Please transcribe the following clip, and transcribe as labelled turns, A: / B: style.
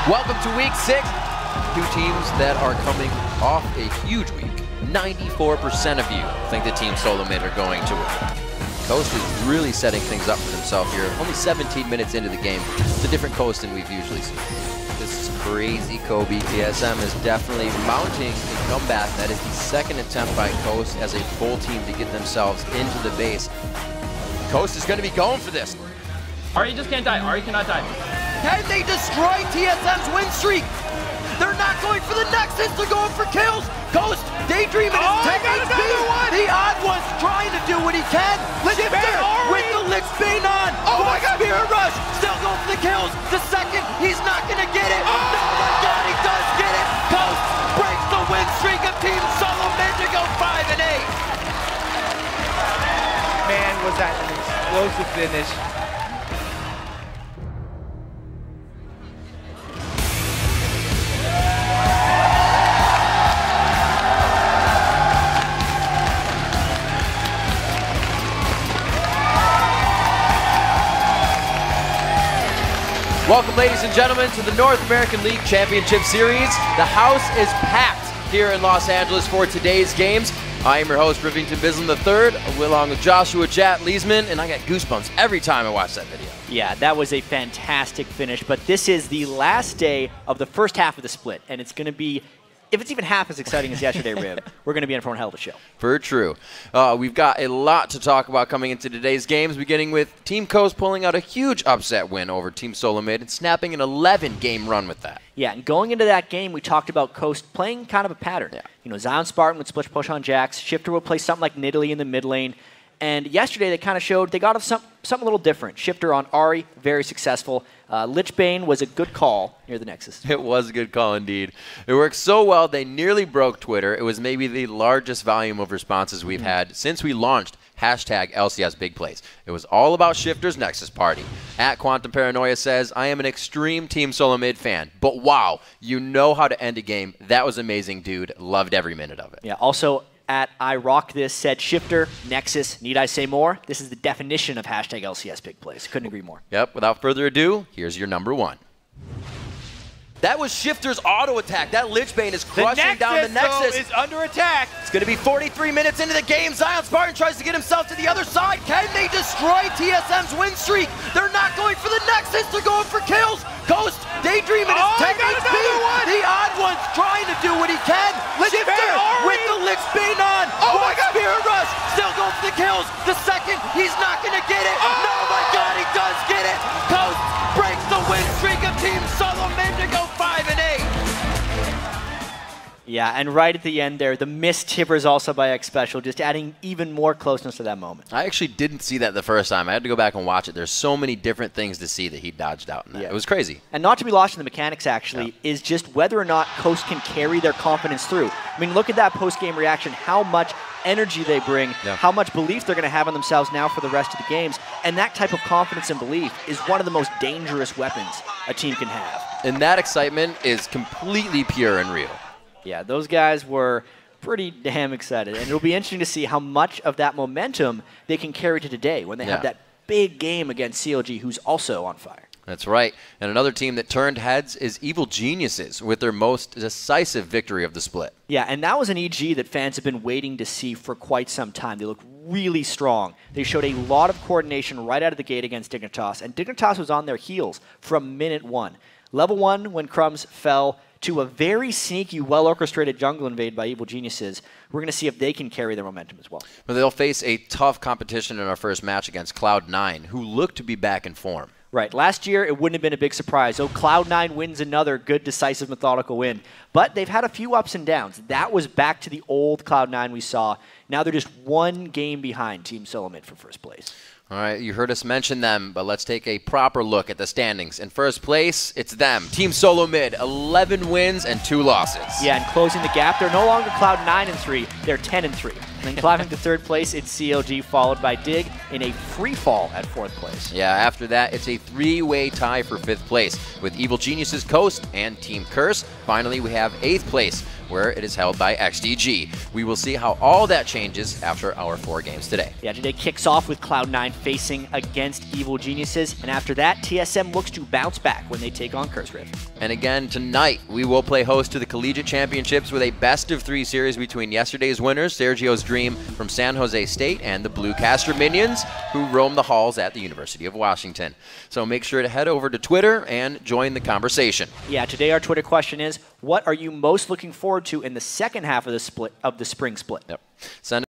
A: Welcome to week 6. Two teams that are coming off a huge week. 94% of you think the Team Solo Mid are going to win. Coast is really setting things up for themselves here. Only 17 minutes into the game. It's a different Coast than we've usually seen. This is crazy, Kobe. TSM is definitely mounting a comeback. That is the second attempt by Coast as a full team to get themselves into the base. Coast is going to be going for this.
B: Ari just can't die. Ari cannot die.
A: Can they destroy TSM's win streak? They're not going for the Nexus, they're going for kills. Ghost, daydreaming is 10 HP. The Odd One's trying to do what he can. Shifter with the Lich Bane on. Oh my God, Spirit Rush, still going for the kills. The second, he's not gonna get it. Oh my God, he does get it. Ghost breaks the win streak of Team Solo Mid to go 5-8.
C: Man, was that an explosive finish.
A: Welcome, ladies and gentlemen, to the North American League Championship Series. The house is packed here in Los Angeles for today's games. I am your host, Rivington Bislin III, along with Joshua Jat Leesman, and I got goosebumps every time I watch that video.
D: Yeah, that was a fantastic finish, but this is the last day of the first half of the split, and it's going to be, if it's even half as exciting as yesterday, Riv, we're going to be in for a hell of a show.
A: For true. We've got a lot to talk about coming into today's games, beginning with Team Coast pulling out a huge upset win over Team Solo Mid and snapping an 11-game run with that.
D: Yeah, and going into that game, we talked about Coast playing kind of a pattern. Yeah. You know, Zion Spartan would splish push on Jax, Shifter would play something like Nidalee in the mid lane, and yesterday they kind of showed they got us something a little different. Shifter on Ari, very successful. Lich Bane was a good call near the Nexus.
A: It was a good call indeed. It worked so well they nearly broke Twitter. It was maybe the largest volume of responses we've had since we launched hashtag LCS Big Plays. It was all about Shifter's Nexus party. At Quantum Paranoia says, I am an extreme Team Solo Mid fan, but wow, you know how to end a game. That was amazing, dude. Loved every minute of it.
D: Yeah, also at I Rock This said Shifter, Nexus, need I say more? This is the definition of hashtag LCS Big Plays. Couldn't agree more.
A: Yep, without further ado, here's your number one. That was Shifter's auto attack. That Lich Bane is crushing down the Nexus.
C: Though, is under attack.
A: It's going to be 43 minutes into the game. Zion Spartan tries to get himself to the other side. Can they destroy TSM's win streak? They're not going for the Nexus. They're going for kills. Ghost, daydreaming is 10 HP. The Odd One's trying to do what he can. Shifter with the Lich Bane on. Oh my God, Spirit Rush, still going for the kills. The second, he's not going to get it. No, my God, he does get it. Ghost breaks the win streak of Team Solo Mid to go 5-8.
D: Yeah, and right at the end there, the missed Tibbers also by X Special, just adding even more closeness to that moment.
A: I actually didn't see that the first time. I had to go back and watch it. There's so many different things to see that he dodged out in that. Yeah. It was crazy.
D: And not to be lost in the mechanics, actually, is just whether or not Coast can carry their confidence through. I mean, look at that post-game reaction, how much energy they bring, how much belief they're going to have in themselves now for the rest of the games. And that type of confidence and belief is one of the most dangerous weapons a team can have.
A: And that excitement is completely pure and real.
D: Yeah, those guys were pretty damn excited. And it'll be interesting to see how much of that momentum they can carry to today when they have that big game against CLG, who's also on fire.
A: That's right. And another team that turned heads is Evil Geniuses with their most decisive victory of the split.
D: Yeah, and that was an EG that fans have been waiting to see for quite some time. They look really strong. They showed a lot of coordination right out of the gate against Dignitas, and Dignitas was on their heels from minute one. Level 1, when Crumbs fell to a very sneaky, well-orchestrated jungle invade by Evil Geniuses, we're going to see if they can carry their momentum as well.
A: But they'll face a tough competition in our first match against Cloud9, who look to be back in form.
D: Right. Last year, it wouldn't have been a big surprise. Oh, Cloud9 wins another good, decisive, methodical win. But they've had a few ups and downs. That was back to the old Cloud9 we saw. Now they're just one game behind Team Solo Mid for first place.
A: All right, you heard us mention them, but let's take a proper look at the standings. In first place, it's them. Team Solo Mid, 11 wins and 2 losses.
D: Yeah, and closing the gap, they're no longer Cloud 9-3, they're 10-3. And then climbing to third place, it's CLG, followed by Dig in a free fall at fourth place.
E: Yeah, after that, it's a three-way tie for fifth place with Evil Geniuses Coast and Team Curse. Finally, we have eighth place, where it is held by XDG. We will see how all that changes after our 4 games today.
D: Yeah, today kicks off with Cloud9 facing against Evil Geniuses, and after that, TSM looks to bounce back when they take on Curse Rift.
E: And again, tonight, we will play host to the Collegiate Championships with a best-of-3 series between yesterday's winners, Sergio's Dream from San Jose State, and the Blue Caster Minions, who roam the halls at the University of Washington. So make sure to head over to Twitter and join the conversation.
D: Yeah, today our Twitter question is, what are you most looking forward to in the second half of the spring split?
E: Yep. Send